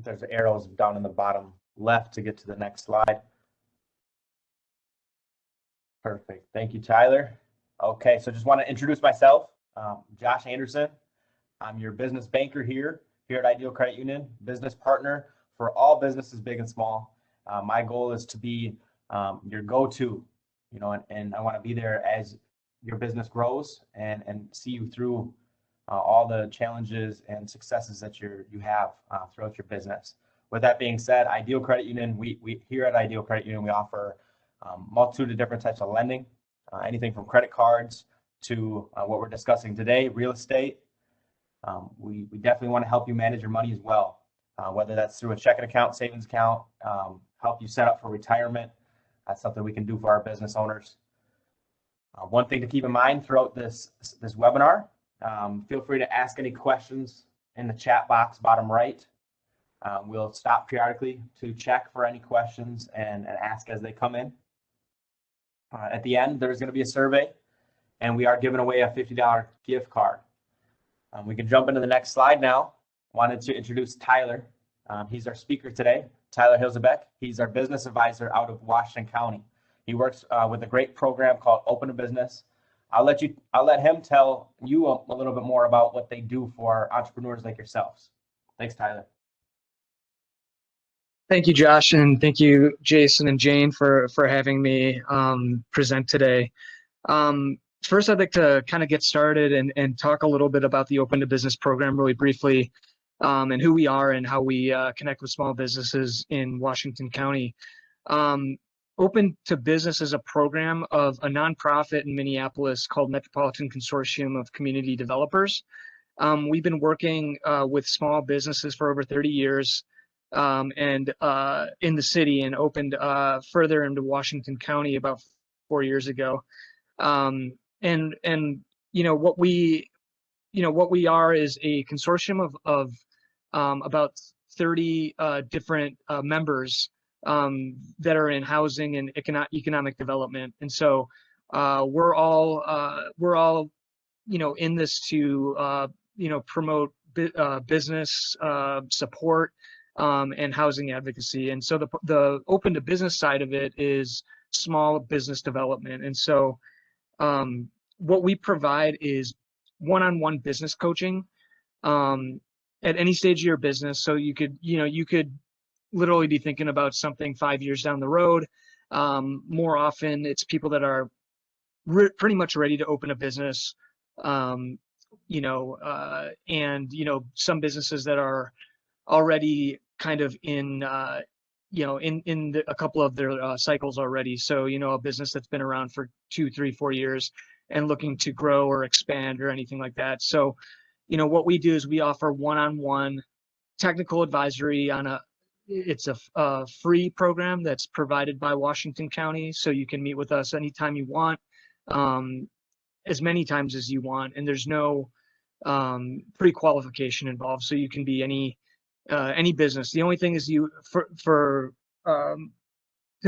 think there's arrows down in the bottom left to get to the next slide. Perfect. Thank you, Tyler. Okay, so just want to introduce myself. Josh Anderson. I'm your business banker here at Ideal Credit Union, business partner for all businesses, big and small. My goal is to be your go-to, and I want to be there as your business grows and see you through all the challenges and successes that you have throughout your business. With that being said, Ideal Credit Union, we here at Ideal Credit Union, we offer multitude of different types of lending, anything from credit cards to what we're discussing today, real estate. We definitely want to help you manage your money as well, whether that's through a checking account, savings account, help you set up for retirement. That's something we can do for our business owners. One thing to keep in mind throughout this webinar, feel free to ask any questions in the chat box bottom right. We'll stop periodically to check for any questions and ask as they come in. At the end, there's going to be a survey, and we are giving away a $50 gift card. We can jump into the next slide now. Wanted to introduce Tyler. He's our speaker today, Tyler Hilsabeck. He's our business advisor out of Washington County. He works with a great program called Open to Business. I'll let him tell you a little bit more about what they do for entrepreneurs like yourselves. Thanks, Tyler. Thank you, Josh, and thank you, Jason and Jane, for having me present today. First, I'd like to kind of get started and talk a little bit about the Open to Business program really briefly, and who we are and how we connect with small businesses in Washington County. Open to Business is a program of a nonprofit in Minneapolis called Metropolitan Consortium of Community Developers. We've been working with small businesses for over 30 years and in the city, and opened further into Washington County about 4 years ago. And what we are is a consortium of about 30 different members that are in housing and economic development. And so we're all in this to promote business support and housing advocacy. And so the Open to Business side of it is small business development. And so what we provide is one-on-one business coaching at any stage of your business. So you could literally be thinking about something 5 years down the road. More often, it's people that are pretty much ready to open a business, and some businesses that are already kind of in a couple of their cycles already. So, a business that's been around for 2, 3, 4 years and looking to grow or expand or anything like that. So, what we do is we offer one-on-one technical advisory it's a free program that's provided by Washington County. So you can meet with us anytime you want, as many times as you want. And there's no pre-qualification involved. So you can be any business. The only thing is to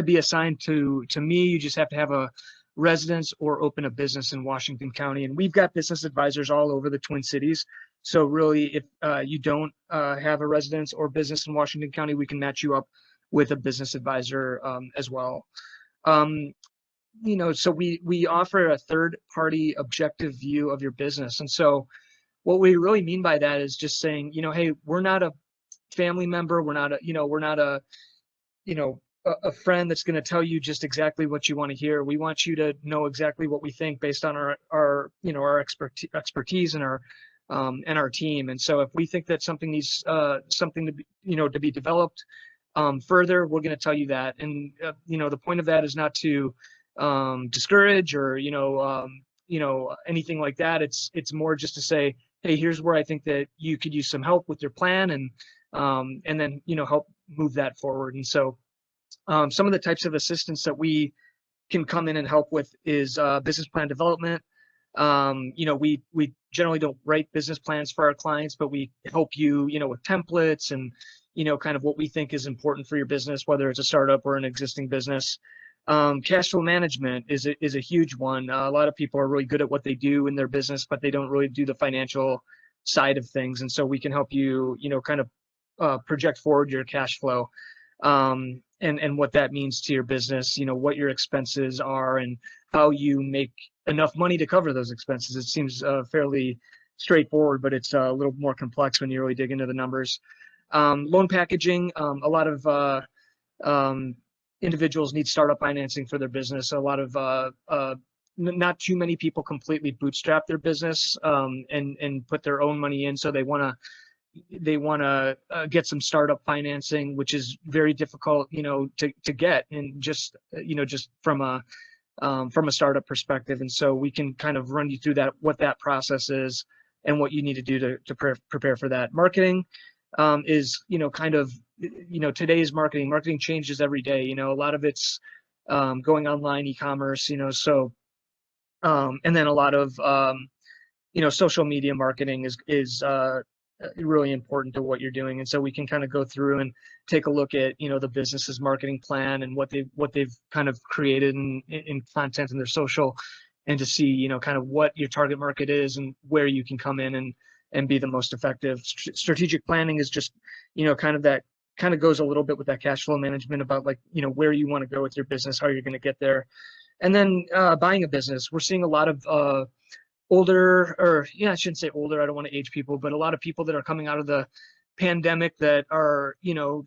be assigned to me, you just have to have a residence or open a business in Washington County. And we've got business advisors all over the Twin Cities. So really, if you don't have a residence or business in Washington County, we can match you up with a business advisor as well. So we offer a third-party objective view of your business. And so what we really mean by that is just saying, hey, we're not a family member. We're not a friend that's going to tell you just exactly what you want to hear. We want you to know exactly what we think based on our expertise and our team. And so if we think that something needs something to be, to be developed further, we're going to tell you that. And the point of that is not to discourage or anything like that. It's more just to say, hey, here's where I think that you could use some help with your plan, and then help move that forward. And so some of the types of assistance that we can come in and help with is business plan development. We generally don't write business plans for our clients, but we help you, with templates and, kind of what we think is important for your business, whether it's a startup or an existing business. Cash flow management is a huge one. A lot of people are really good at what they do in their business, but they don't really do the financial side of things. And so we can help you, kind of project forward your cash flow, and what that means to your business, what your expenses are and how you make enough money to cover those expenses. It seems fairly straightforward, but it's a little more complex when you really dig into the numbers. Loan packaging, a lot of individuals need startup financing for their business. A lot of not too many people completely bootstrap their business and put their own money in. So they want to get some startup financing, which is very difficult, to get, and just from a startup perspective. And so we can kind of run you through what that process is and what you need to do to prepare for that. Marketing is, today's marketing changes every day. A lot of it's going online, e-commerce, so and then a lot of social media marketing is really important to what you're doing. And so we can kind of go through and take a look at the business's marketing plan and what they've kind of created in content in their social, and to see kind of what your target market is and where you can come in and be the most effective. Strategic planning is just kind of goes a little bit with that cash flow management about where you want to go with your business, how you're going to get there. And then buying a business. We're seeing a lot of I shouldn't say older, I don't want to age people, but a lot of people that are coming out of the pandemic that are,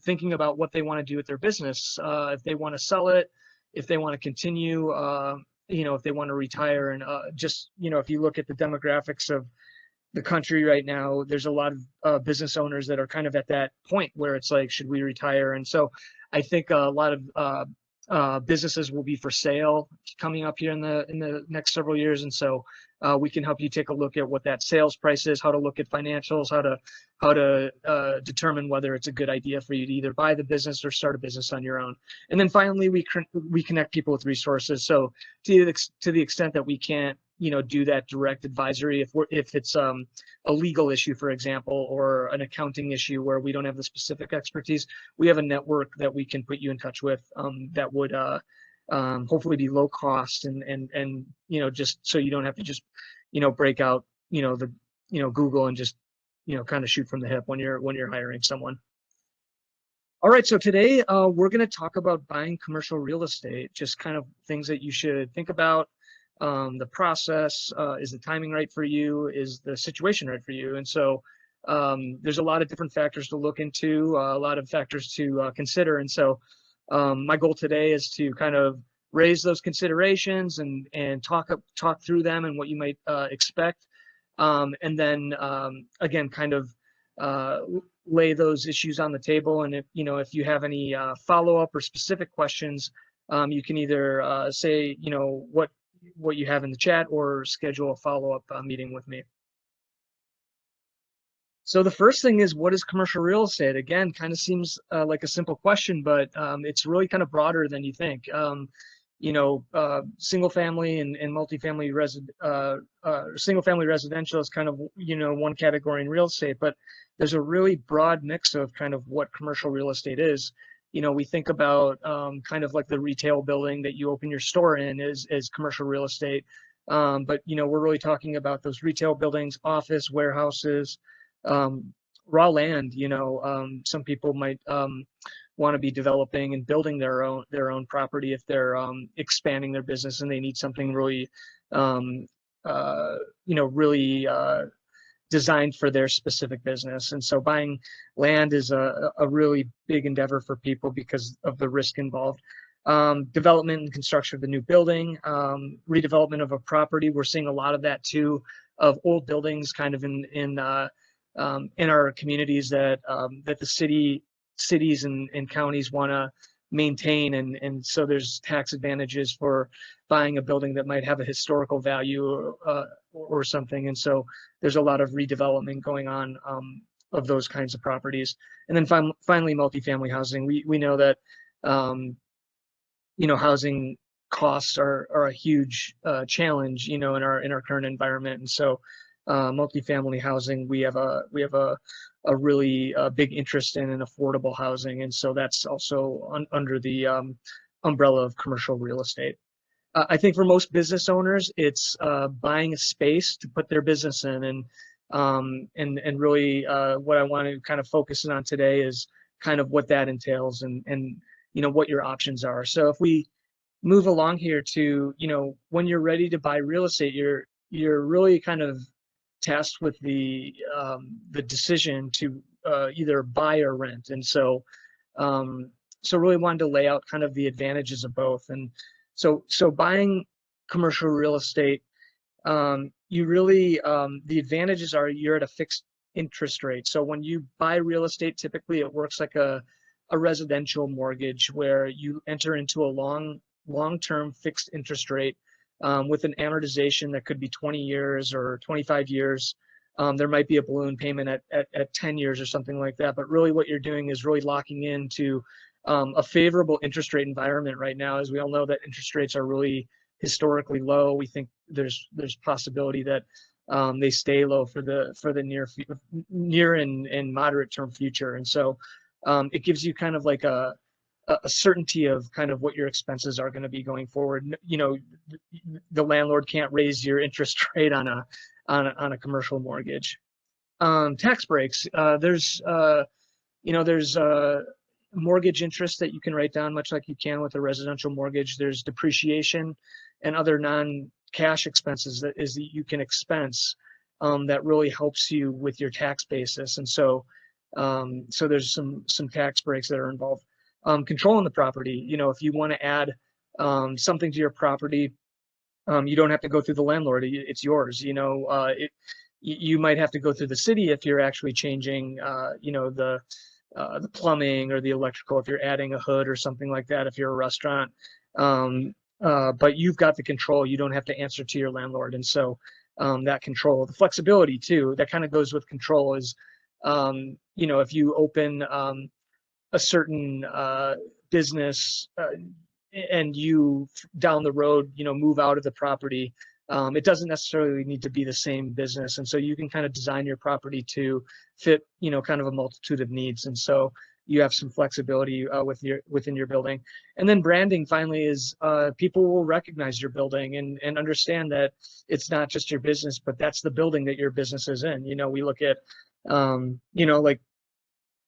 thinking about what they want to do with their business, if they want to sell it, if they want to continue, if they want to retire. And if you look at the demographics of the country right now, there's a lot of business owners that are kind of at that point where it's like, should we retire? And so I think a lot of businesses will be for sale coming up here in the next several years. And so we can help you take a look at what that sales price is, how to look at financials, how to determine whether it's a good idea for you to either buy the business or start a business on your own. And then finally, we connect people with resources. So to the extent that we can't do that direct advisory, if it's a legal issue, for example, or an accounting issue where we don't have the specific expertise, we have a network that we can put you in touch with that would hopefully be low cost and just so you don't have to just break out Google and just kind of shoot from the hip when you're hiring someone. All right, so today we're going to talk about buying commercial real estate, just kind of things that you should think about. The process, is the timing right for you? Is the situation right for you? And so there's a lot of different factors to look into, a lot of factors to consider. And so my goal today is to kind of raise those considerations and talk through them and what you might expect. And then again, kind of lay those issues on the table. And if you have any follow-up or specific questions, you can either say what you have in the chat or schedule a follow-up meeting with me. So the first thing is, what is commercial real estate? Again, kind of seems like a simple question, but it's really kind of broader than you think. Single family and multifamily single family residential is kind of one category in real estate, but there's a really broad mix of kind of what commercial real estate is. We think about kind of like the retail building that you open your store in is commercial real estate. But, we're really talking about those retail buildings, office, warehouses, raw land. Some people might want to be developing and building their own property if they're expanding their business and they need something really, really designed for their specific business. And so buying land is a really big endeavor for people because of the risk involved. Development and construction of the new building, redevelopment of a property. We're seeing a lot of that too, of old buildings kind of in our communities that the cities and counties want to maintain, and so there's tax advantages for buying a building that might have a historical value or something. And so there's a lot of redevelopment going on of those kinds of properties. And then finally, multifamily housing. We know that housing costs are a huge challenge in our current environment. And so multifamily housing, we have a really big interest in affordable housing, and so that's also under the umbrella of commercial real estate. I think for most business owners, it's buying a space to put their business in, and And really what I want to kind of focus on today is kind of what that entails and what your options are. So if we move along here to, when you're ready to buy real estate, you're really kind of tasked with the decision to either buy or rent. And so really wanted to lay out kind of the advantages of both. And so buying commercial real estate, you really the advantages are you're at a fixed interest rate. So when you buy real estate, typically it works like a residential mortgage where you enter into a long-term fixed interest rate with an amortization that could be 20 years or 25 years. There might be a balloon payment at 10 years or something like that. But really what you're doing is really locking into a favorable interest rate environment right now. As we all know that interest rates are really historically low. We think there's possibility that they stay low for the near and moderate term future. And so it gives you kind of like a certainty of kind of what your expenses are going to be going forward. The landlord can't raise your interest rate on a commercial mortgage. Tax breaks. There's mortgage interest that you can write down, much like you can with a residential mortgage. There's depreciation and other non-cash expenses that you can expense that really helps you with your tax basis. And so there's some tax breaks that are involved. Controlling the property. If you want to add something to your property, you don't have to go through the landlord. It's yours. You might have to go through the city if you're actually changing, the plumbing or the electrical, if you're adding a hood or something like that, if you're a restaurant. But you've got the control. You don't have to answer to your landlord. And so that control, the flexibility too, that kind of goes with control is, if you open a certain business and you down the road, move out of the property, it doesn't necessarily need to be the same business. And so you can kind of design your property to fit, kind of a multitude of needs. And so you have some flexibility within your building. And then branding finally is people will recognize your building and understand that it's not just your business, but that's the building that your business is in. We look at, like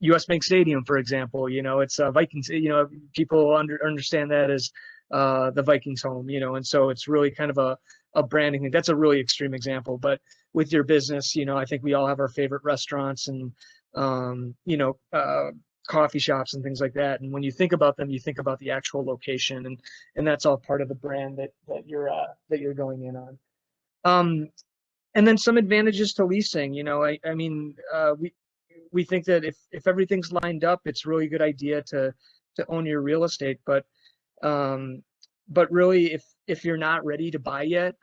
US Bank Stadium, for example, it's Vikings, people understand that as the Vikings home, and so it's really kind of a branding thing. That's a really extreme example, but with your business, I think we all have our favorite restaurants and, coffee shops and things like that. And when you think about them, you think about the actual location and that's all part of the brand that you're going in on. And then some advantages to leasing, we think that if everything's lined up, it's really a good idea to own your real estate. But really, if you're not ready to buy yet,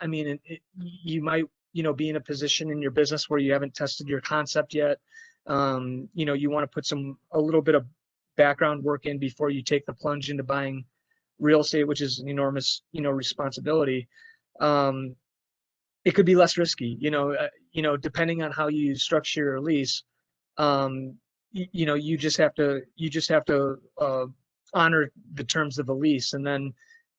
you might be in a position in your business where you haven't tested your concept yet. You want to put a little bit of background work in before you take the plunge into buying real estate, which is an enormous responsibility. It could be less risky, depending on how you structure your lease. You just have to honor the terms of the lease, and then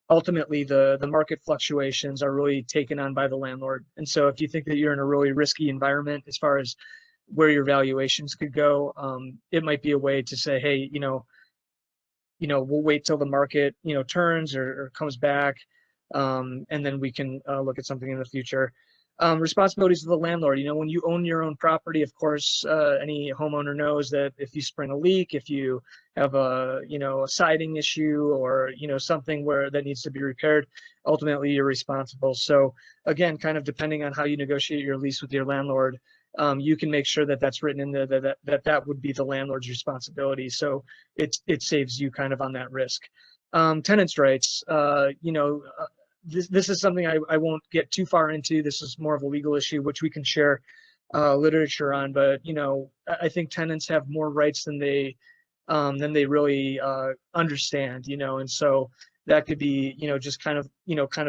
ultimately the market fluctuations are really taken on by the landlord. And so if you think that you're in a really risky environment as far as where your valuations could go, it might be a way to say, hey, we'll wait till the market turns or comes back, and then we can look at something in the future. Responsibilities of the landlord. When you own your own property, of course, any homeowner knows that if you spring a leak, if you have a siding issue or something that needs to be repaired, ultimately you're responsible. So again, kind of depending on how you negotiate your lease with your landlord, you can make sure that that's written in there that would be the landlord's responsibility. So it saves you kind of on that risk. Tenants' rights. This is something I won't get too far into. This is more of a legal issue, which we can share literature on. But I think tenants have more rights than they really understand. And so that could be just kind of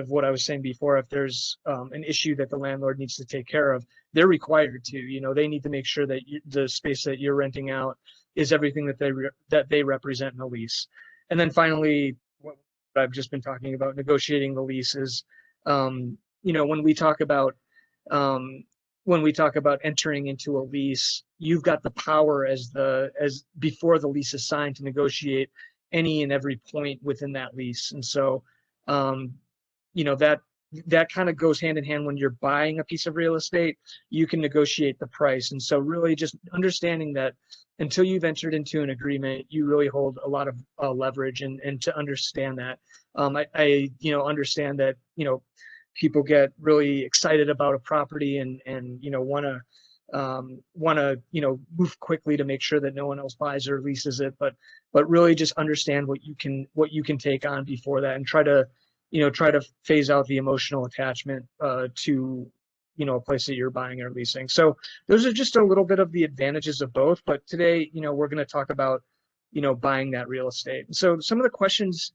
what I was saying before. If there's an issue that the landlord needs to take care of, they're required to. They need to make sure that the space that you're renting out is everything that they represent in the lease. And then finally, I've just been talking about negotiating the leases. When we talk about when we talk about entering into a lease, you've got the power as before the lease is signed to negotiate any and every point within that lease. And so, that kind of goes hand in hand when you're buying a piece of real estate, you can negotiate the price. And so really just understanding that until you've entered into an agreement, you really hold a lot of leverage, and to understand that. I understand that, people get really excited about a property and want to move quickly to make sure that no one else buys or leases it, but really just understand what you can take on before that, and try to phase out the emotional attachment to a place that you're buying or leasing. So those are just a little bit of the advantages of both, but today we're going to talk about buying that real estate. So some of the questions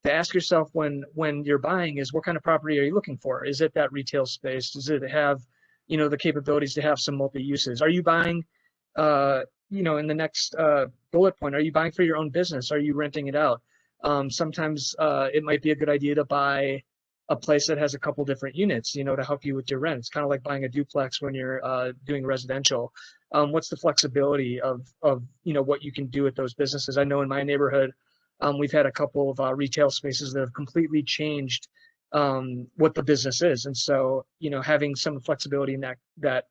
to ask yourself when you're buying is, what kind of property are you looking for? Is it that retail space? Does it have the capabilities to have some multi-uses? Are you buying in the next bullet point, are you buying for your own business? Are you renting it out? Sometimes it might be a good idea to buy a place that has a couple different units, to help you with your rent. It's kind of like buying a duplex when you're doing residential. What's the flexibility of what you can do with those businesses? I know in my neighborhood, we've had a couple of retail spaces that have completely changed what the business is, and so having some flexibility in that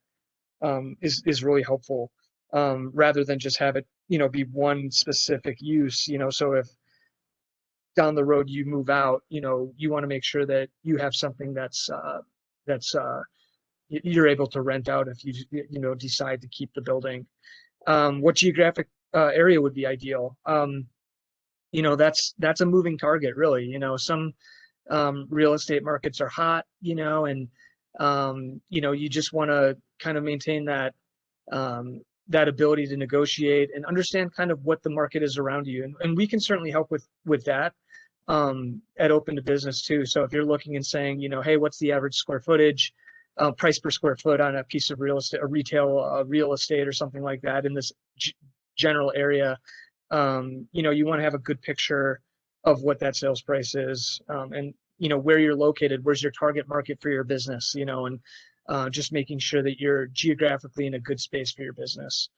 is really helpful, rather than just have it be one specific use. So if down the road you move out, you want to make sure that you have something that's you're able to rent out if you decide to keep the building. What geographic area would be ideal? That's a moving target, really. Some real estate markets are hot, and you just want to kind of maintain that that ability to negotiate and understand kind of what the market is around you, and we can certainly help with that at Open to Business too. So if you're looking and saying, hey, what's the average square footage, price per square foot on a piece of real estate, a retail real estate or something like that in this general area, you want to have a good picture of what that sales price is, and where you're located, where's your target market for your business, and just making sure that you're geographically in a good space for your business.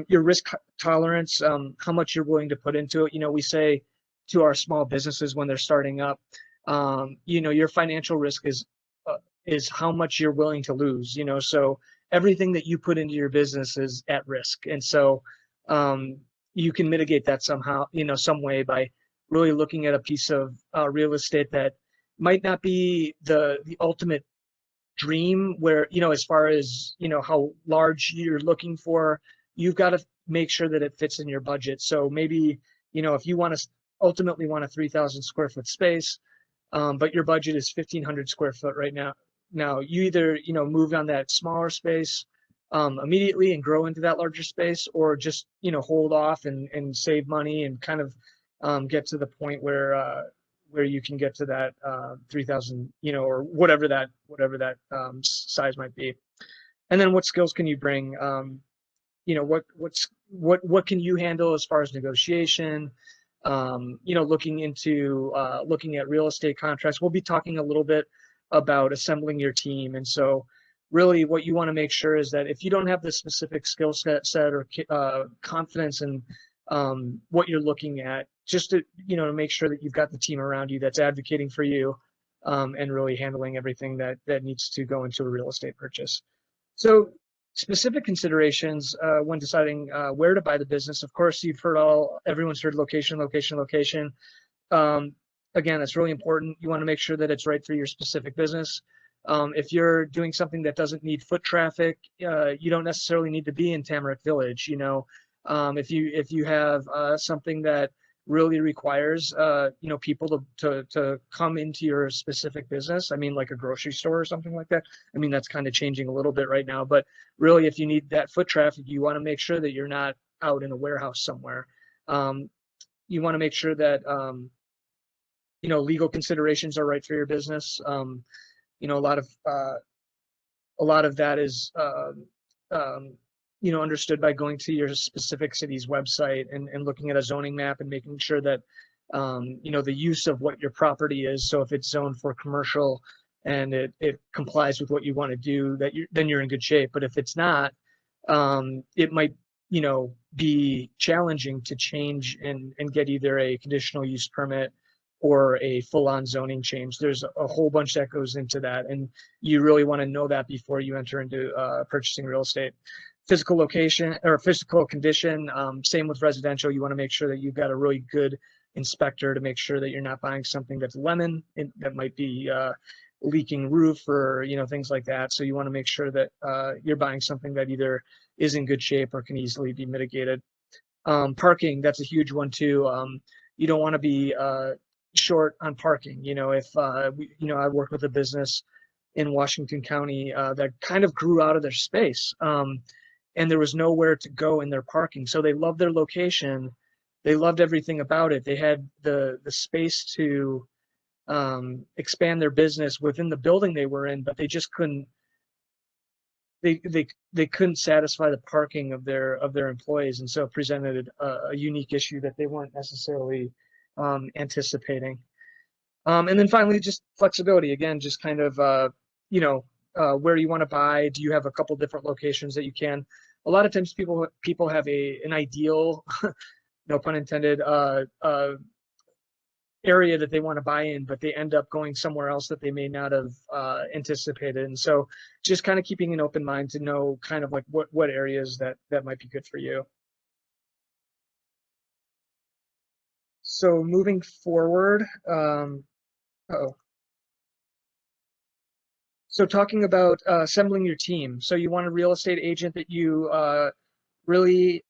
Your risk tolerance, how much you're willing to put into it. We say to our small businesses when they're starting up, your financial risk is how much you're willing to lose. So everything that you put into your business is at risk, and so you can mitigate that somehow, some way, by really looking at a piece of real estate that might not be the ultimate dream, where as far as how large you're looking for, you've got to make sure that it fits in your budget. So maybe if you ultimately want a 3,000 square foot space, but your budget is 1,500 square foot right now you either move on that smaller space immediately and grow into that larger space, or just hold off and save money and kind of get to the point where you can get to that 3,000, or whatever that size might be. And then what skills can you bring? What can you handle as far as negotiation? Looking at real estate contracts. We'll be talking a little bit about assembling your team, and so really what you want to make sure is that if you don't have the specific skill set or confidence in what you're looking at, just to make sure that you've got the team around you that's advocating for you, and really handling everything that needs to go into a real estate purchase. So specific considerations when deciding where to buy the business. Of course, everyone's heard location. Again, that's really important. You want to make sure that it's right for your specific business. If you're doing something that doesn't need foot traffic, you don't necessarily need to be in Tamarack Village. If you have something that really requires people to come into your specific business, like a grocery store or something like that. That's kind of changing a little bit right now, but really, if you need that foot traffic, you want to make sure that you're not out in a warehouse somewhere. You want to make sure that legal considerations are right for your business. A lot of that is understood by going to your specific city's website and looking at a zoning map and making sure that the use of what your property is. So if it's zoned for commercial and it complies with what you want to do, then you're in good shape. But if it's not, it might, be challenging to change and get either a conditional use permit or a full-on zoning change. There's a whole bunch that goes into that, and you really want to know that before you enter into purchasing real estate. Physical location or physical condition, same with residential. You want to make sure that you've got a really good inspector to make sure that you're not buying something that's lemon, that might be leaking roof or things like that. So you want to make sure that you're buying something that either is in good shape or can easily be mitigated. Parking, that's a huge one too. You don't want to be short on parking. If I work with a business in Washington County that kind of grew out of their space, and there was nowhere to go in their parking. So they loved their location. They loved everything about it. They had the space to expand their business within the building they were in, but they just couldn't. They couldn't satisfy the parking of their employees, and so it presented a unique issue that they weren't necessarily anticipating. And then finally, just flexibility. Again, just kind of where you want to buy. Do you have a couple different locations that you can? A lot of times, people have an ideal, no pun intended, area that they want to buy in, but they end up going somewhere else that they may not have anticipated. And so just kind of keeping an open mind to know kind of like what areas that might be good for you. So moving forward, so talking about assembling your team. So you want a real estate agent that you really,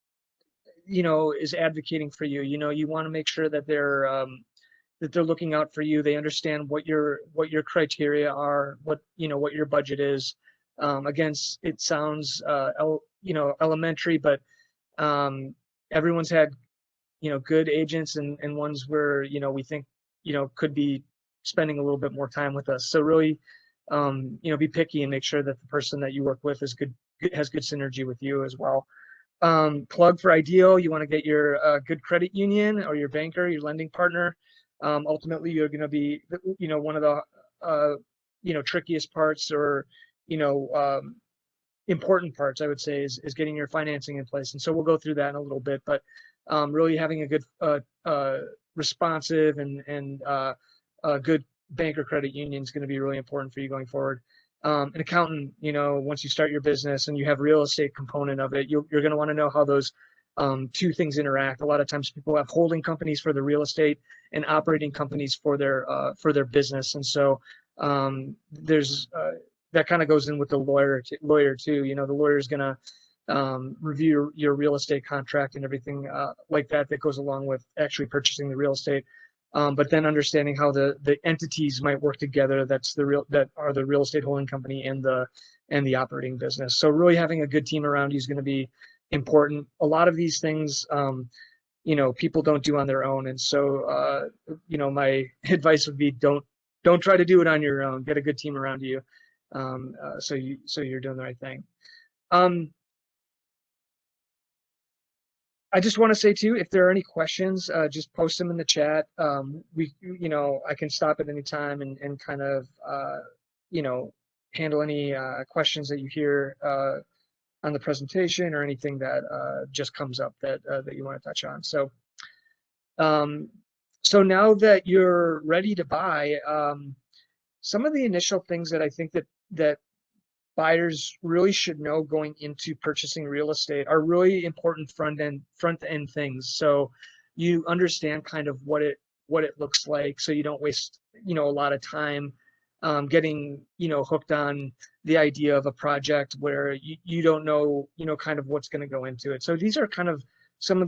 is advocating for you. You want to make sure that they're looking out for you. They understand what your criteria are, what your budget is. Again, it sounds elementary, but everyone's had good agents and ones where we think could be spending a little bit more time with us. So really be picky and make sure that the person that you work with has good synergy with you as well. Plug for ideal, you want to get your good credit union or your banker, your lending partner. Ultimately, you're going to be, one of the, trickiest parts or, important parts, I would say, is getting your financing in place. And so we'll go through that in a little bit, but really having a good, responsive and a good bank or credit union is going to be really important for you going forward. An accountant, once you start your business and you have real estate component of it, you're going to want to know how those two things interact. A lot of times people have holding companies for the real estate and operating companies for their business. And so there's that kind of goes in with the lawyer too. The lawyer is going to review your real estate contract and everything like that goes along with actually purchasing the real estate. But then understanding how the entities might work together, that are the real estate holding company and the operating business. So really having a good team around you is going to be important. A lot of these things, people don't do on their own. And so, my advice would be don't try to do it on your own. Get a good team around you. So you're doing the right thing. I just want to say too, if there are any questions, just post them in the chat. I can stop at any time and kind of, handle any questions that you hear on the presentation or anything that just comes up that you want to touch on. So, so now that you're ready to buy, some of the initial things that I think that buyers really should know going into purchasing real estate are really important front end things. So you understand kind of what it looks like, so you don't waste a lot of time getting hooked on the idea of a project where you don't know kind of what's going to go into it. So these are kind of some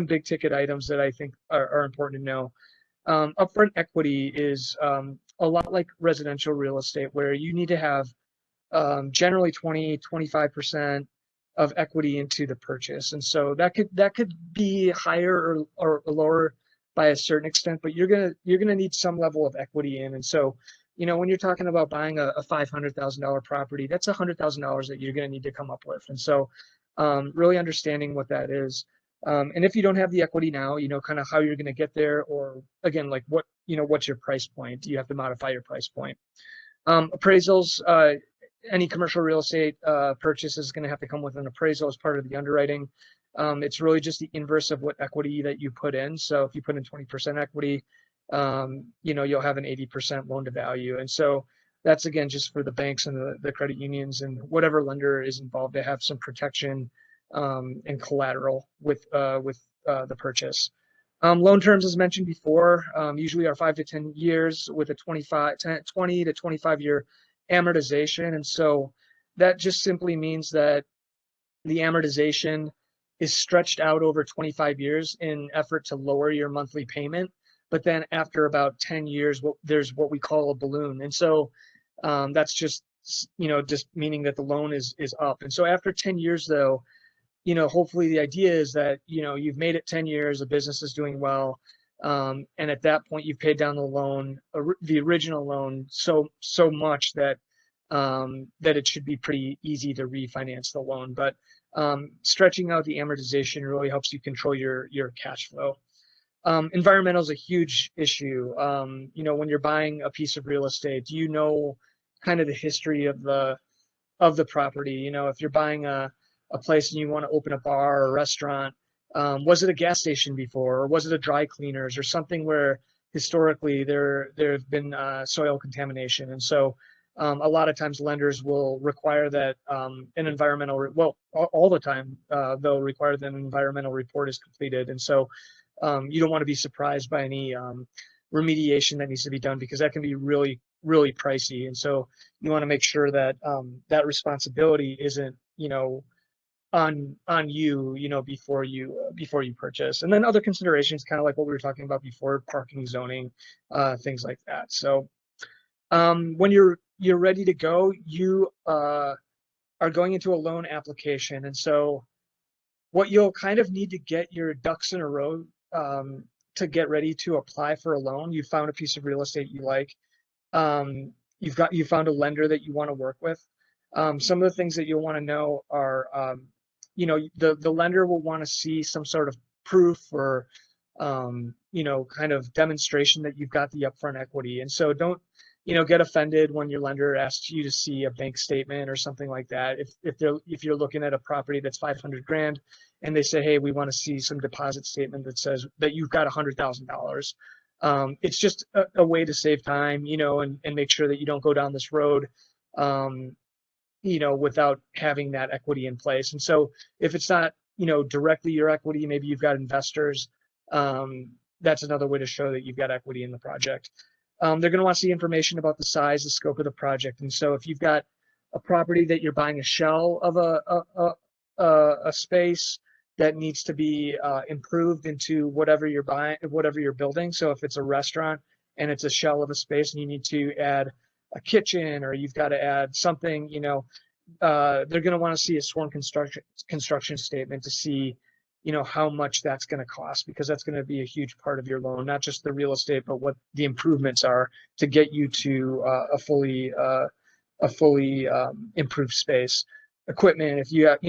big ticket items that I think are important to know. Upfront equity is a lot like residential real estate, where you need to have generally 25% of equity into the purchase. And so that could be higher or lower by a certain extent, but you're gonna need some level of equity in. And so, when you're talking about buying a $500,000 property, that's $100,000 that you're gonna need to come up with. And so really understanding what that is. And if you don't have the equity now, kind of how you're going to get there, or again, like what's your price point? Do you have to modify your price point? Appraisals, any commercial real estate purchase is going to have to come with an appraisal as part of the underwriting. It's really just the inverse of what equity that you put in. So if you put in 20% equity, you'll have an 80% loan to value. And so that's, again, just for the banks and the credit unions and whatever lender is involved to have some protection and collateral with the purchase. Loan terms, as mentioned before, usually are 5 to 10 years with a 20 to 25-year amortization. And so that just simply means that the amortization is stretched out over 25 years in effort to lower your monthly payment. But then after about 10 years, there's what we call a balloon. And so that's just meaning that the loan is up. And so after 10 years, though, hopefully the idea is that, you've made it 10 years, the business is doing well. And at that point, you've paid down the loan, the original loan, so much that it should be pretty easy to refinance the loan. But stretching out the amortization really helps you control your cash flow. Environmental is a huge issue. When you're buying a piece of real estate, do you know kind of the history of the property? If you're buying a place and you want to open a bar or a restaurant, was it a gas station before, or was it a dry cleaners or something where historically there have been soil contamination? And so a lot of times lenders will require that an environmental, all the time they'll require that an environmental report is completed. And so you don't want to be surprised by any remediation that needs to be done, because that can be really, really pricey. And so you want to make sure that that responsibility isn't, on you, before you purchase. And then other considerations, kind of like what we were talking about before, parking, zoning, things like that. So when you're ready to go, you are going into a loan application. And so what you'll kind of need to get your ducks in a row to get ready to apply for a loan. You found a piece of real estate you like. You found a lender that you want to work with. Some of the things that you'll want to know are, the lender will want to see some sort of proof or, kind of demonstration that you've got the upfront equity. And so don't, get offended when your lender asks you to see a bank statement or something like that. If you're looking at a property that's $500,000 and they say, hey, we want to see some deposit statement that says that you've got $100,000. It's just a way to save time, and make sure that you don't go down this road, without having that equity in place. And so if it's not, directly your equity, maybe you've got investors, that's another way to show that you've got equity in the project. They're going to want to see information about the size, the scope of the project. And so if you've got a property that you're buying a shell of a space that needs to be improved into whatever you're buying, whatever you're building. So if it's a restaurant and it's a shell of a space and you need to add a kitchen, or you've got to add something, they're going to want to see a sworn construction statement to see, how much that's going to cost, because that's going to be a huge part of your loan, not just the real estate, but what the improvements are to get you to a fully improved space. Equipment, if you have,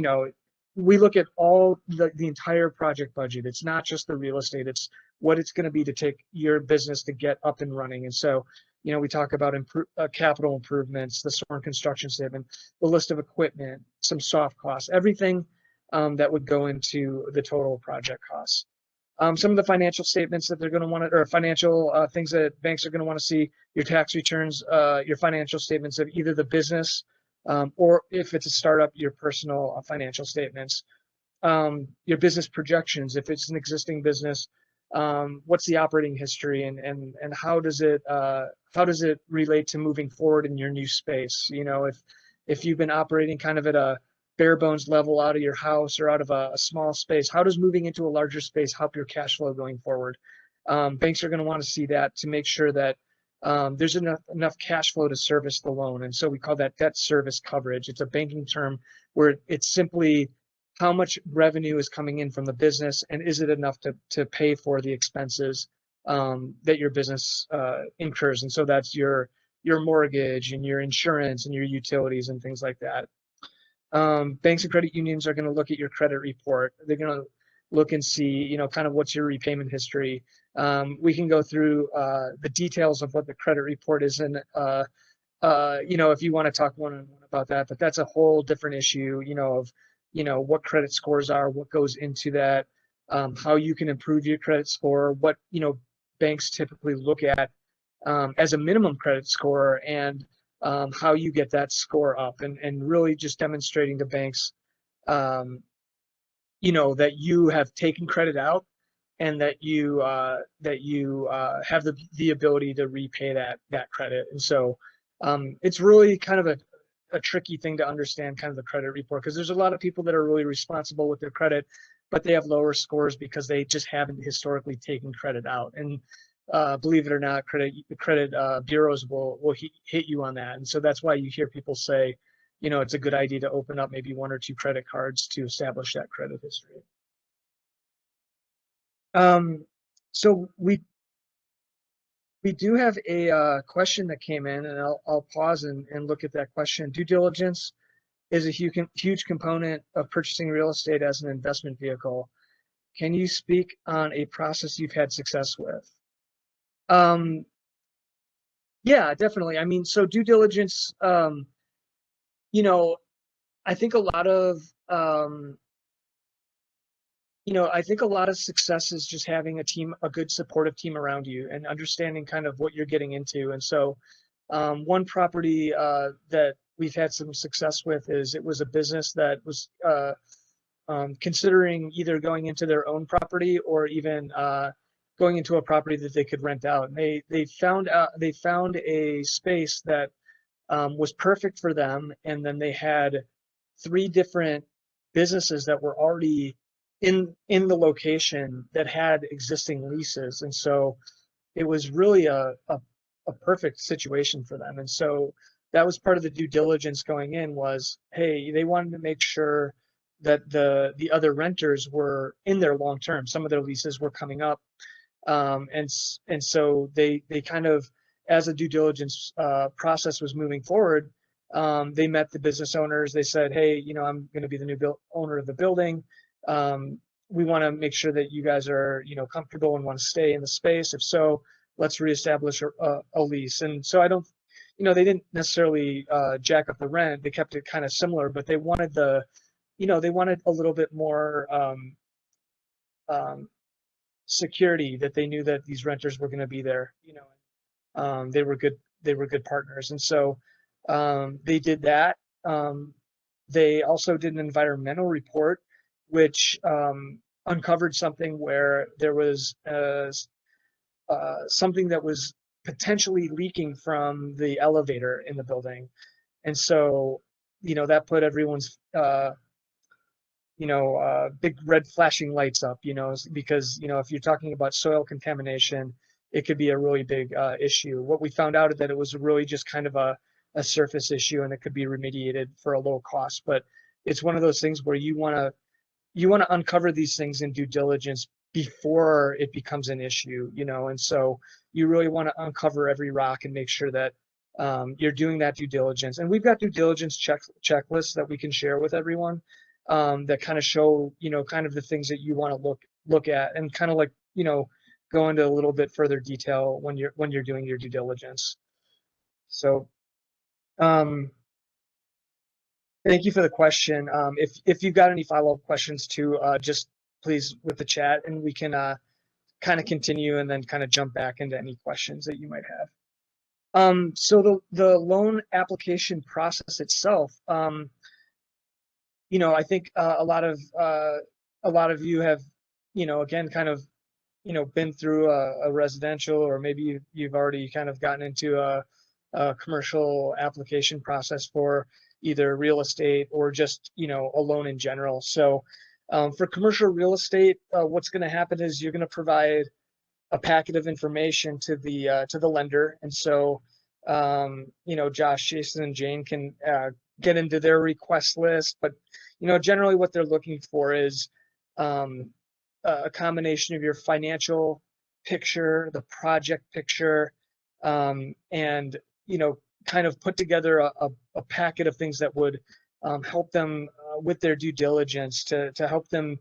we look at all the entire project budget. It's not just the real estate, it's what it's going to be to take your business to get up and running. And so, we talk about capital improvements, the sworn construction statement, the list of equipment, some soft costs, everything that would go into the total project costs. Some of the financial statements that they're going to want to, or financial things that banks are going to want to see: your tax returns, your financial statements of either the business, or if it's a startup, your personal financial statements, your business projections. If it's an existing business, what's the operating history, and how does it relate to moving forward in your new space? If you've been operating kind of at a bare bones level out of your house or out of a small space, how does moving into a larger space help your cash flow going forward? Banks are going to want to see that to make sure that there's enough cash flow to service the loan. And so we call that debt service coverage. It's a banking term where it's simply how much revenue is coming in from the business, and is it enough to pay for the expenses that your business incurs. And so that's your mortgage and your insurance and your utilities and things like that. Banks and credit unions are going to look at your credit report. They're going to look and see, kind of what's your repayment history. We can go through the details of what the credit report is, and if you want to talk one-on-one about that, but that's a whole different issue, of what credit scores are, what goes into that, how you can improve your credit score, what banks typically look at as a minimum credit score, and how you get that score up, and really just demonstrating to banks um, that you have taken credit out, and that you have the ability to repay that credit. And so it's really kind of a tricky thing to understand, kind of the credit report, because there's a lot of people that are really responsible with their credit, but they have lower scores because they just haven't historically taken credit out. And believe it or not, credit bureaus will hit you on that. And so that's why you hear people say, it's a good idea to open up maybe 1 or 2 credit cards to establish that credit history. So we do have a question that came in, and I'll pause and look at that question. Due diligence is a huge component of purchasing real estate as an investment vehicle. Can you speak on a process you've had success with? Yeah, definitely. I mean, so due diligence, I think a lot of I think a lot of success is just having a good supportive team around you, and understanding kind of what you're getting into. And so one property that we've had some success with is, it was a business that was considering either going into their own property, or even going into a property that they could rent out. And they found a space that was perfect for them, and then they had 3 different businesses that were already in the location that had existing leases. And so it was really a perfect situation for them. And so that was part of the due diligence going in, was, hey, they wanted to make sure that the other renters were in there long term. Some of their leases were coming up, and so they kind of, as a due diligence process was moving forward, they met the business owners. They said, hey, I'm going to be the new owner of the building. We want to make sure that you guys are, comfortable and want to stay in the space. If so, let's reestablish a lease. And so I don't, they didn't necessarily jack up the rent. They kept it kind of similar, but they wanted they wanted a little bit more security, that they knew that these renters were going to be there. They were good partners. And so they did that. They also did an environmental report, which uncovered something where there was something that was potentially leaking from the elevator in the building. And so, that put everyone's big red flashing lights up, because, if you're talking about soil contamination, it could be a really big issue. What we found out is that it was really just kind of a surface issue, and it could be remediated for a low cost. But it's one of those things where you want to uncover these things in due diligence before it becomes an issue, and so you really want to uncover every rock and make sure that you're doing that due diligence. And we've got due diligence checklists that we can share with everyone, that kind of show, kind of the things that you want to look at, and kind of like, go into a little bit further detail when you're doing your due diligence. So thank you for the question. If you've got any follow-up questions too, just please with the chat, and we can kind of continue and then kind of jump back into any questions that you might have. So the loan application process itself, I think a lot of you have, again, kind of, been through a residential, or maybe you've already kind of gotten into a commercial application process for either real estate or just, a loan in general. So for commercial real estate, what's going to happen is you're going to provide a packet of information to the lender. And so, Josh, Jason, and Jane can get into their request list, but, generally what they're looking for is a combination of your financial picture, the project picture, and, kind of put together a packet of things that would help them with their due diligence, to help them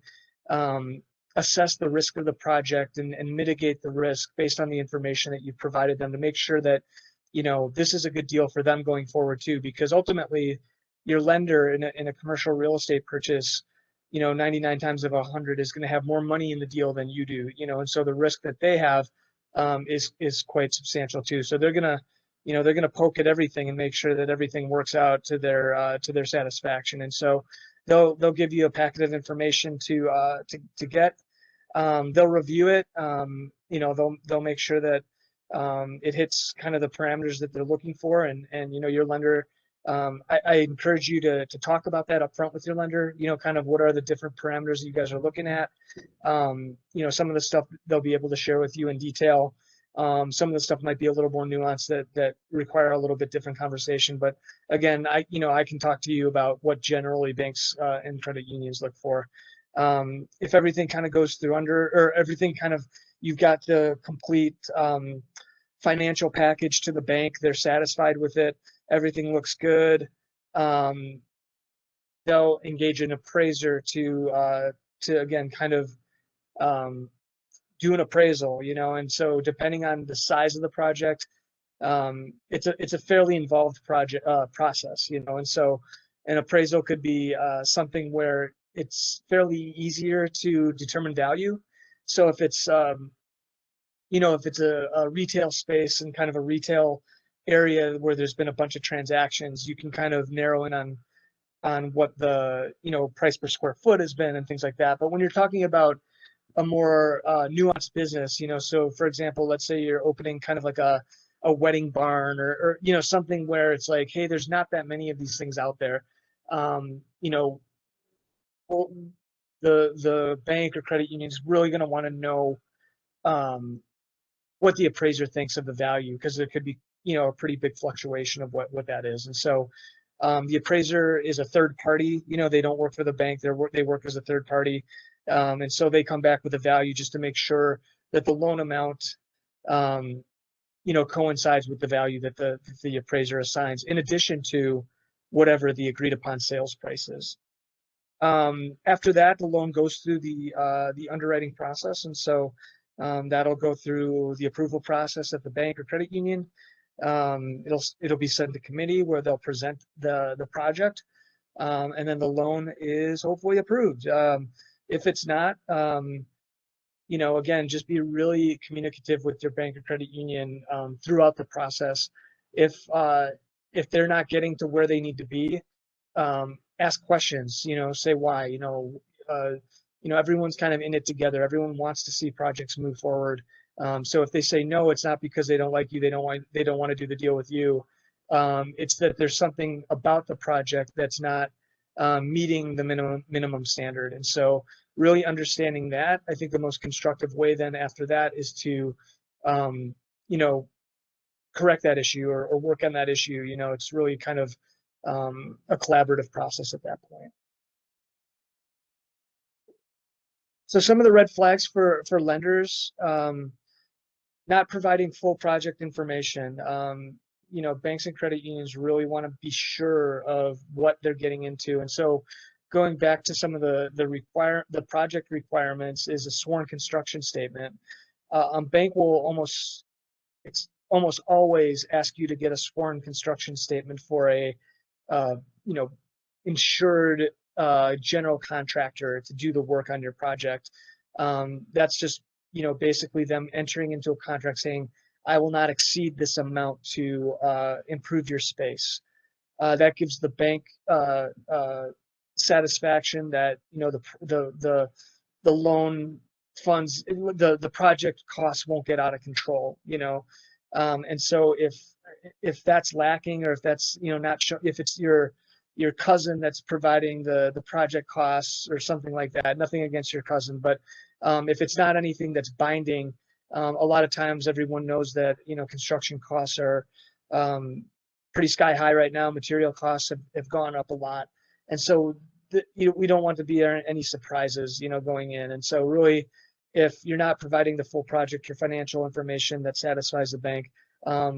assess the risk of the project and mitigate the risk based on the information that you've provided them to make sure that, this is a good deal for them going forward too, because ultimately your lender in a commercial real estate purchase, 99 times of 100 is going to have more money in the deal than you do, and so the risk that they have is quite substantial too. So they're gonna poke at everything and make sure that everything works out to their satisfaction. And so they'll give you a packet of information to get. They'll review it. They'll make sure that it hits kind of the parameters that they're looking for, and your lender. I encourage you to talk about that up front with your lender, kind of what are the different parameters that you guys are looking at. Some of the stuff they'll be able to share with you in detail. Some of the stuff might be a little more nuanced that require a little bit different conversation. But again, I can talk to you about what generally banks and credit unions look for. If everything kind of goes through or everything kind of, you've got the complete financial package to the bank, they're satisfied with it, everything looks good, they'll engage an appraiser to again kind of do an appraisal, and so depending on the size of the project, it's a fairly involved process, and so an appraisal could be something where it's fairly easier to determine value. So if it's if it's a retail space and kind of a retail area where there's been a bunch of transactions, you can kind of narrow in on what the price per square foot has been and things like that. But when you're talking about a more nuanced business, so for example, let's say you're opening kind of like a wedding barn or something where it's like, hey, there's not that many of these things out there. Well, the bank or credit union is really going to want to know what the appraiser thinks of the value, because there could be a pretty big fluctuation of what that is. And so the appraiser is a third party. They don't work for the bank. They work as a third party. And so they come back with a value just to make sure that the loan amount coincides with the value that the appraiser assigns, in addition to whatever the agreed upon sales price is. After that, the loan goes through the underwriting process, and so that'll go through the approval process at the bank or credit union. It'll be sent to committee where they'll present the project, and then the loan is hopefully approved. If it's not, again, just be really communicative with your bank or credit union throughout the process. If they're not getting to where they need to be, ask questions. Say why. Everyone's kind of in it together. Everyone wants to see projects move forward. So if they say no, it's not because they don't like you. They don't want to do the deal with you. It's that there's something about the project that's not meeting the minimum standard. And so really understanding that, I think the most constructive way then after that is to, correct that issue or work on that issue. It's really kind of a collaborative process at that point. So some of the red flags for lenders, not providing full project information. Banks and credit unions really want to be sure of what they're getting into. And so going back to some of the project requirements is a sworn construction statement. Bank will almost always ask you to get a sworn construction statement for a insured general contractor to do the work on your project. That's just basically them entering into a contract saying, I will not exceed this amount to improve your space. That gives the bank satisfaction that the loan funds, the project costs won't get out of control. And so if that's lacking, or if that's not sure, if it's your cousin that's providing the project costs or something like that, nothing against your cousin, but if it's not anything that's binding, a lot of times everyone knows that construction costs are pretty sky high right now. Material costs have gone up a lot, and so we don't want to be any surprises going in. And so really, if you're not providing the full project, your financial information that satisfies the bank,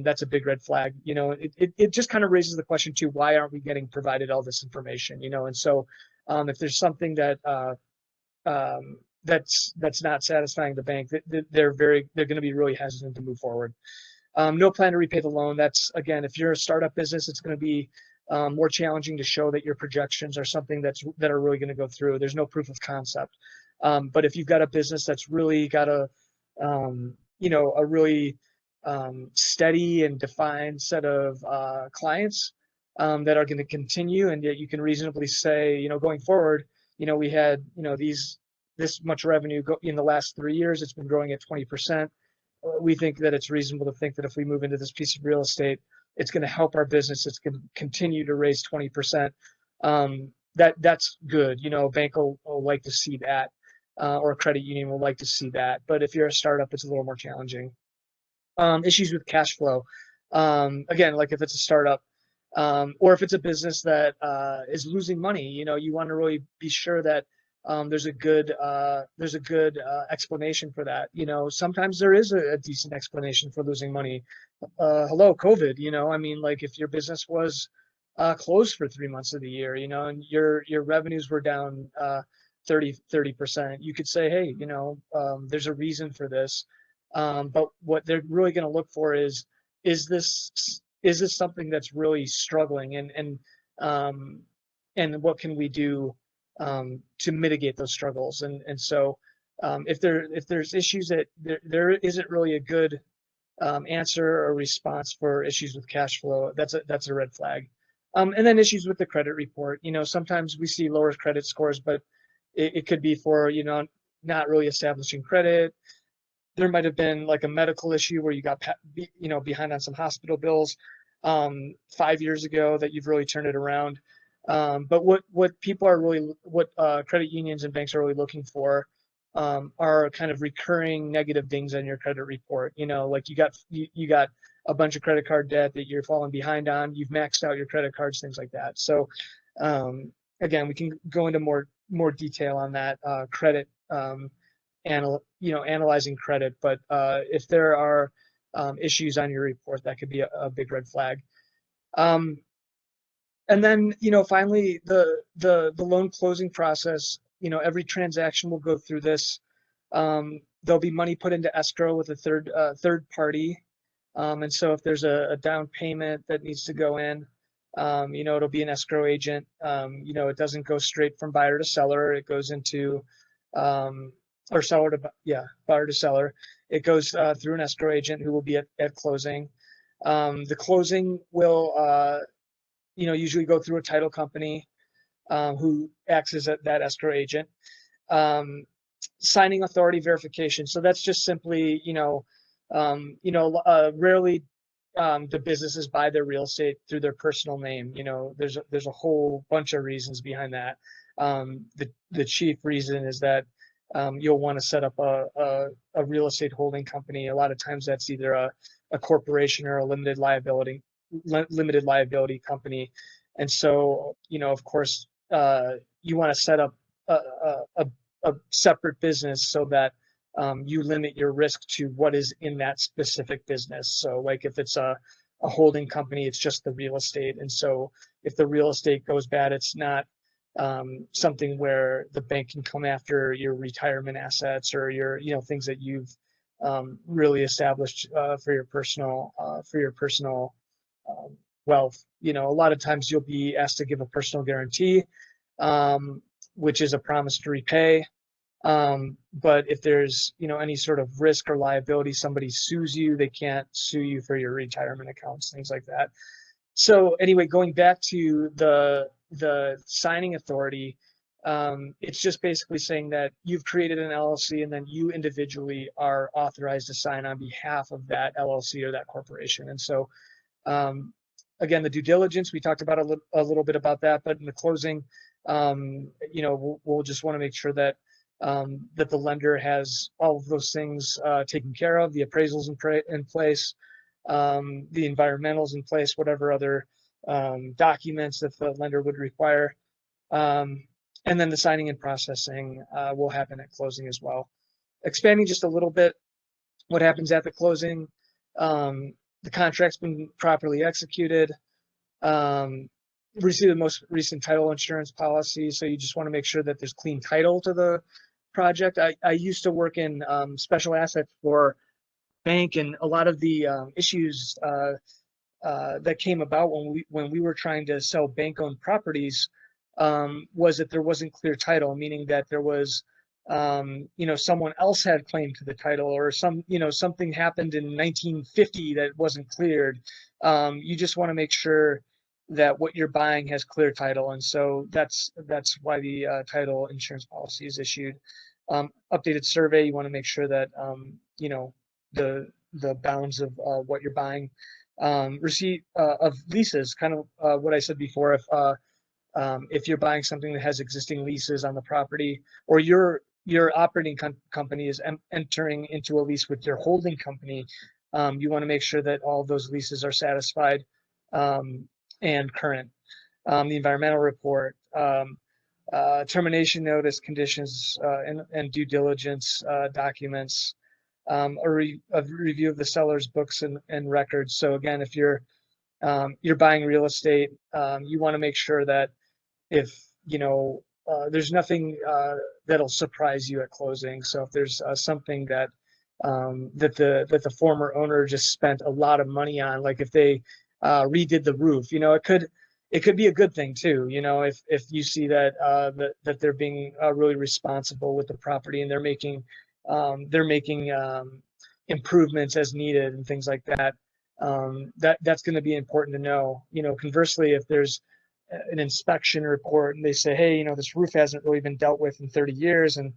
that's a big red flag. It just kind of raises the question too, why aren't we getting provided all this information? And so if there's something that that's not satisfying the bank, they're going to be really hesitant to move forward. No plan to repay the loan. That's, again, if you're a startup business, it's going to be more challenging to show that your projections are something that are really going to go through. There's no proof of concept. But if you've got a business that's really got a really steady and defined set of clients that are going to continue, and yet you can reasonably say, going forward, we had, this much revenue in the last 3 years. It's been growing at 20%. We think that it's reasonable to think that if we move into this piece of real estate, it's going to help our business. It's going to continue to raise 20%. That's good. A bank will like to see that, or a credit union will like to see that. But if you're a startup, it's a little more challenging. Issues with cash flow. Again, like if it's a startup, or if it's a business that is losing money, you want to really be sure that there's a good explanation for that. Sometimes there is a decent explanation for losing money. Hello, COVID. I mean, like if your business was closed for 3 months of the year, and your revenues were down 30%, you could say, hey, there's a reason for this. But what they're really going to look for is this something that's really struggling, and what can we do to mitigate those struggles? And so if there's issues that there isn't really a good answer or response for issues with cash flow, that's a red flag. And then issues with the credit report. Sometimes we see lower credit scores, but it could be for not really establishing credit. There might have been like a medical issue where you got behind on some hospital bills 5 years ago that you've really turned it around. But what people are really, what credit unions and banks are really looking for are kind of recurring negative things on your credit report. Like you got a bunch of credit card debt that you're falling behind on. You've maxed out your credit cards, things like that. So again, we can go into more detail on that credit, analyzing credit. But if there are issues on your report, that could be a big red flag. And then, finally, the loan closing process. Every transaction will go through this. There'll be money put into escrow with a third party. And so if there's a down payment that needs to go in, it'll be an escrow agent. It doesn't go straight from buyer to seller. It goes into, or buyer to seller. It goes through an escrow agent who will be at closing. The closing will, usually go through a title company who acts as that escrow agent. Signing authority verification. So that's just simply, rarely the businesses buy their real estate through their personal name. There's a whole bunch of reasons behind that. The chief reason is that you'll want to set up a real estate holding company. A lot of times that's either a corporation or a limited liability company. And so, of course, you want to set up a separate business so that you limit your risk to what is in that specific business. So like if it's a holding company, it's just the real estate. And so if the real estate goes bad, it's not something where the bank can come after your retirement assets or your, things that you've really established for your personal wealth. A lot of times you'll be asked to give a personal guarantee, which is a promise to repay. But if there's, any sort of risk or liability, somebody sues you, they can't sue you for your retirement accounts, things like that. So anyway, going back to the signing authority, it's just basically saying that you've created an LLC and then you individually are authorized to sign on behalf of that LLC or that corporation. And so, again, the due diligence, we talked about a little bit about that, but in the closing, we'll just want to make sure that that the lender has all of those things taken care of, the appraisals in place, the environmentals in place, whatever other documents that the lender would require. And then the signing and processing will happen at closing as well. Expanding just a little bit, what happens at the closing, the contract's been properly executed, receive the most recent title insurance policy. So you just want to make sure that there's clean title to project. I used to work in special assets for bank, and a lot of the issues that came about when we were trying to sell bank-owned properties was that there wasn't clear title, meaning that there was someone else had claim to the title, or something happened in 1950 that wasn't cleared. You just want to make sure that what you're buying has clear title, and so that's why the title insurance policy is issued. Updated survey, you want to make sure that the bounds of what you're buying. Receipt of leases, kind of what I said before. If you're buying something that has existing leases on the property, or your operating company is entering into a lease with your holding company, you want to make sure that all of those leases are satisfied and current. The environmental report, termination notice, conditions, and due diligence documents. A review of the seller's books and records. So again, if you're buying real estate, you want to make sure that if there's nothing that'll surprise you at closing. So if there's something that the former owner just spent a lot of money on, like if they redid the roof, it could be a good thing too. If you see that that they're being really responsible with the property, and they're making improvements as needed and things like that. That's going to be important to know. Conversely, if there's an inspection report and they say, hey, this roof hasn't really been dealt with in 30 years, and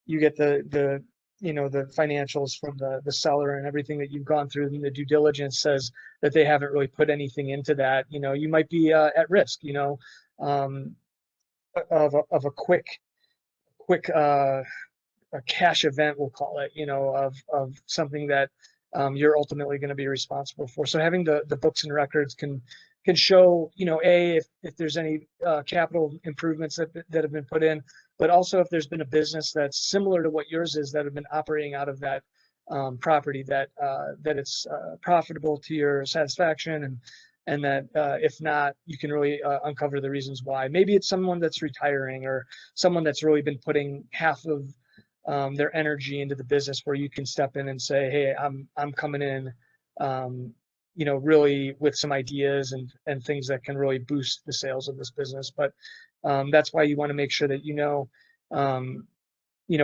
you get the financials from the seller and everything that you've gone through, and the due diligence says that they haven't really put anything into that, you might be at risk, of a quick a cash event, we'll call it, of something that you're ultimately going to be responsible for. So having the books and records can show, if there's any capital improvements that have been put in, but also if there's been a business that's similar to what yours is that have been operating out of that property, that it's profitable to your satisfaction, and that if not, you can really uncover the reasons why. Maybe it's someone that's retiring, or someone that's really been putting half of their energy into the business, where you can step in and say, hey, I'm coming in, really with some ideas and things that can really boost the sales of this business. But that's why you want to make sure that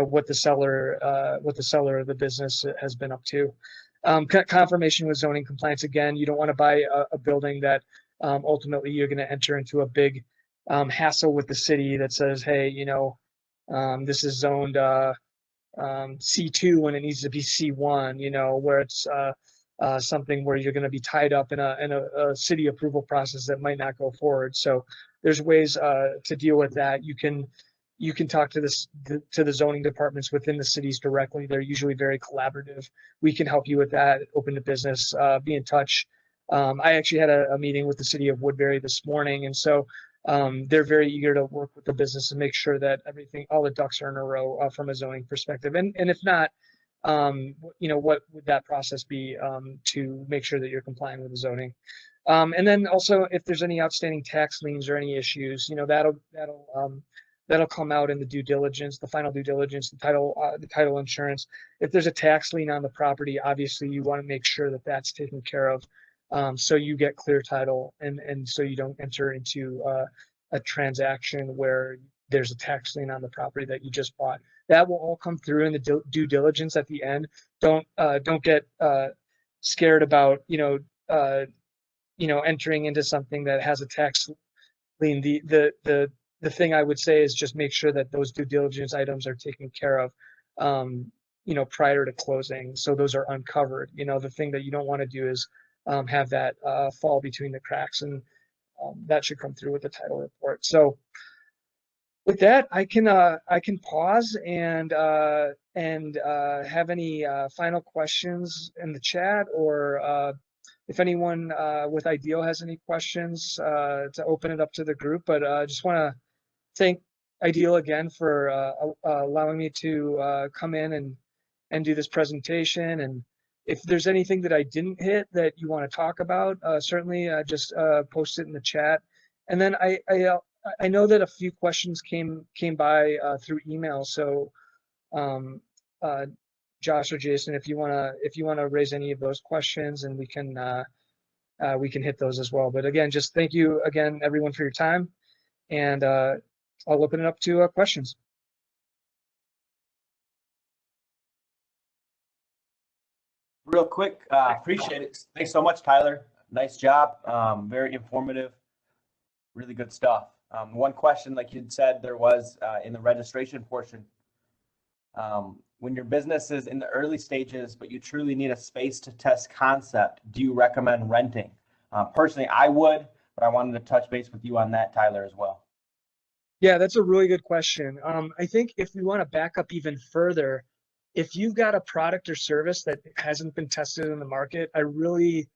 what the seller of the business has been up to. Confirmation with zoning compliance. Again, you don't want to buy a building that ultimately you're going to enter into a big hassle with the city that says, hey, this is zoned C2 when it needs to be C1, where it's something where you're going to be tied up in a city approval process that might not go forward. So there's ways to deal with that. You can talk to the zoning departments within the cities directly. They're usually very collaborative. We can help you with that. Open to business. Be in touch. I actually had a meeting with the city of Woodbury this morning, and so they're very eager to work with the business and make sure that all the ducks are in a row from a zoning perspective. And if not, what would that process be to make sure that you're complying with the zoning? And then also, if there's any outstanding tax liens or any issues, that'll come out in the due diligence, the final due diligence, the title insurance. If there's a tax lien on the property, obviously you want to make sure that that's taken care of. So you get clear title, and so you don't enter into a transaction where there's a tax lien on the property that you just bought. That will all come through in the due diligence at the end. Don't get scared about entering into something that has a tax lien. The thing I would say is just make sure that those due diligence items are taken care of prior to closing, so those are uncovered. The thing that you don't want to do is have that fall between the cracks, and that should come through with the title report. So with that, I can pause and have any final questions in the chat, or if anyone with Ideal has any questions, to open it up to the group. But I just want to thank Ideal again for allowing me to come in and do this presentation. And if there's anything that I didn't hit that you want to talk about, certainly just post it in the chat. And then I know that a few questions came by through email, so Josh or Jason, if you wanna raise any of those questions, and we can hit those as well. But again, just thank you again, everyone, for your time, and I'll open it up to questions. Real quick, appreciate it. Thanks so much, Tyler. Nice job. Very informative. Really good stuff. One question, like you said, there was in the registration portion. When your business is in the early stages, but you truly need a space to test concept, do you recommend renting? Personally, I would, but I wanted to touch base with you on that, Tyler, as well. Yeah, that's a really good question. I think if we want to back up even further, if you've got a product or service that hasn't been tested in the market, I really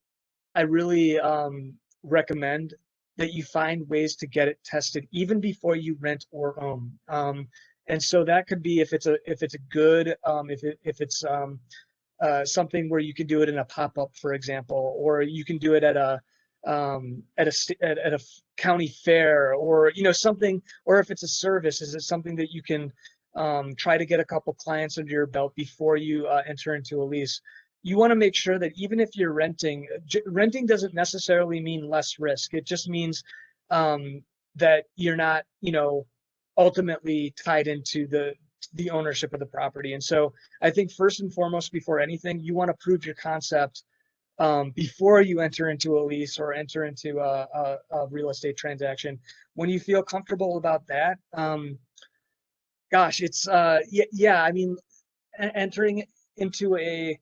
recommend that you find ways to get it tested even before you rent or own. And so that could be if it's a good, if it's something where you can do it in a pop-up, for example, or you can do it at a county fair, or something, or if it's a service, is it something that you can try to get a couple clients under your belt before you enter into a lease. You want to make sure that even if you're renting doesn't necessarily mean less risk. It just means that you're not, ultimately tied into the ownership of the property. And so I think first and foremost, before anything, you want to prove your concept before you enter into a lease or enter into a real estate transaction. When you feel comfortable about that, gosh, it's yeah. I mean, entering into a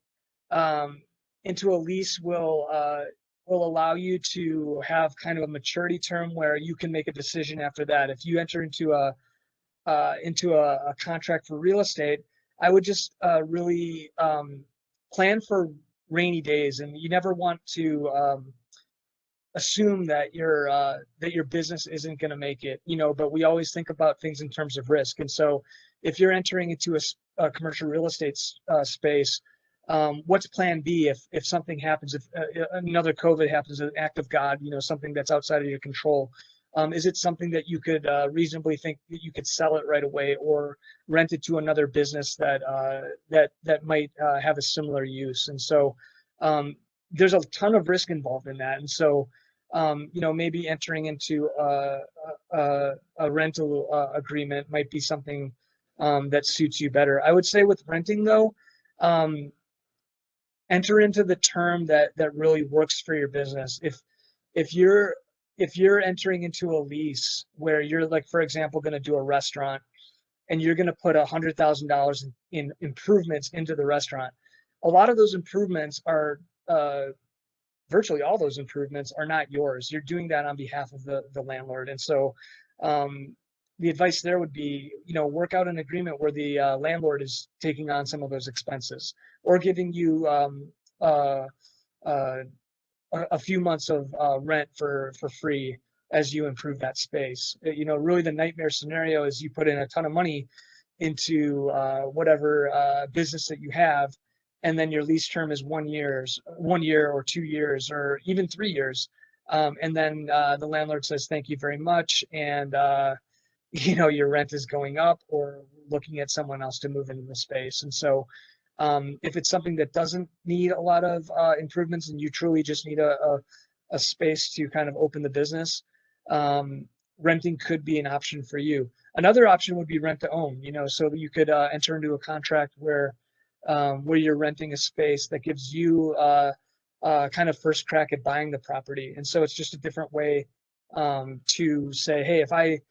lease will allow you to have kind of a maturity term where you can make a decision after that. If you enter into a contract for real estate, I would just really plan for rainy days, and you never want to assume that your business isn't going to make it, but we always think about things in terms of risk. And so if you're entering into a commercial real estate space, what's plan B if something happens, if another COVID happens, an act of God, something that's outside of your control? Is it something that you could reasonably think that you could sell it right away, or rent it to another business that might have a similar use? And so there's a ton of risk involved in that. And so maybe entering into a rental agreement might be something that suits you better. I would say with renting, though, enter into the term that really works for your business. If you're entering into a lease where you're, like, for example, going to do a restaurant, and you're going to put $100,000 in improvements into the restaurant, a lot of those improvements are virtually all those improvements are not yours. You're doing that on behalf of the landlord. And so the advice there would be, work out an agreement where the landlord is taking on some of those expenses, or giving you a few months of rent for free as you improve that space. Really the nightmare scenario is you put in a ton of money into whatever business that you have, and then your lease term is 1 year or 2 years or even 3 years. And then the landlord says, thank you very much. And, your rent is going up, or looking at someone else to move into the space. And so if it's something that doesn't need a lot of improvements, and you truly just need a space to kind of open the business, renting could be an option for you. Another option would be rent to own, so that you could enter into a contract where you're renting a space that gives you kind of first crack at buying the property. And so it's just a different way to say, hey, if I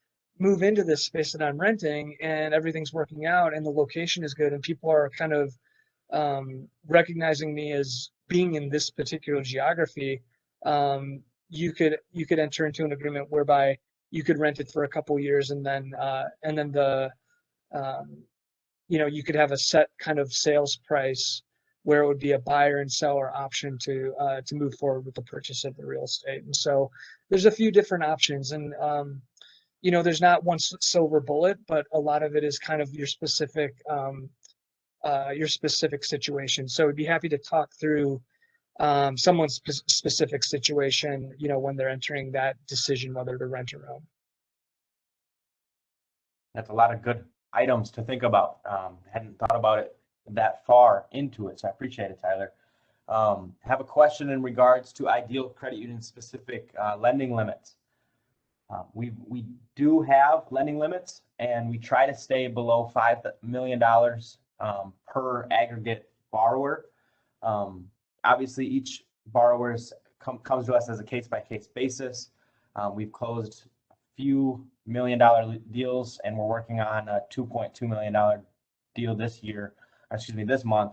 move into this space that I'm renting and everything's working out and the location is good and people are kind of recognizing me as being in this particular geography, you could enter into an agreement whereby you could rent it for a couple years, and then you could have a set kind of sales price where it would be a buyer and seller option to move forward with the purchase of the real estate. And so there's a few different options, and there's not one silver bullet, but a lot of it is kind of your specific situation. So we'd be happy to talk through someone's specific situation, when they're entering that decision whether to rent or own. That's a lot of good items to think about. Hadn't thought about it that far into it, so I appreciate it, Tyler. Have a question in regards to Ideal Credit Union specific lending limits. We do have lending limits, and we try to stay below $5 million per aggregate borrower. Obviously, each borrower comes to us as a case-by-case basis. We've closed a few $1 million deals, and we're working on a $2.2 million deal this month.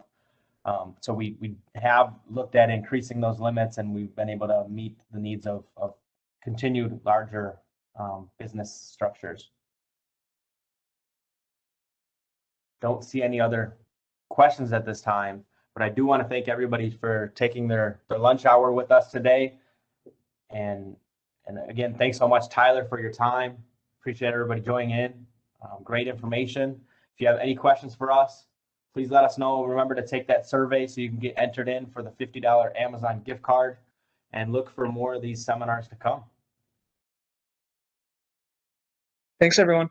So we have looked at increasing those limits, and we've been able to meet the needs of continued larger business structures. Don't see any other questions at this time, but I do want to thank everybody for taking their lunch hour with us today. And again, thanks so much, Tyler, for your time. Appreciate everybody joining in. Great information. If you have any questions for us, please let us know. Remember to take that survey so you can get entered in for the $50 Amazon gift card, and look for more of these seminars to come. Thanks, everyone.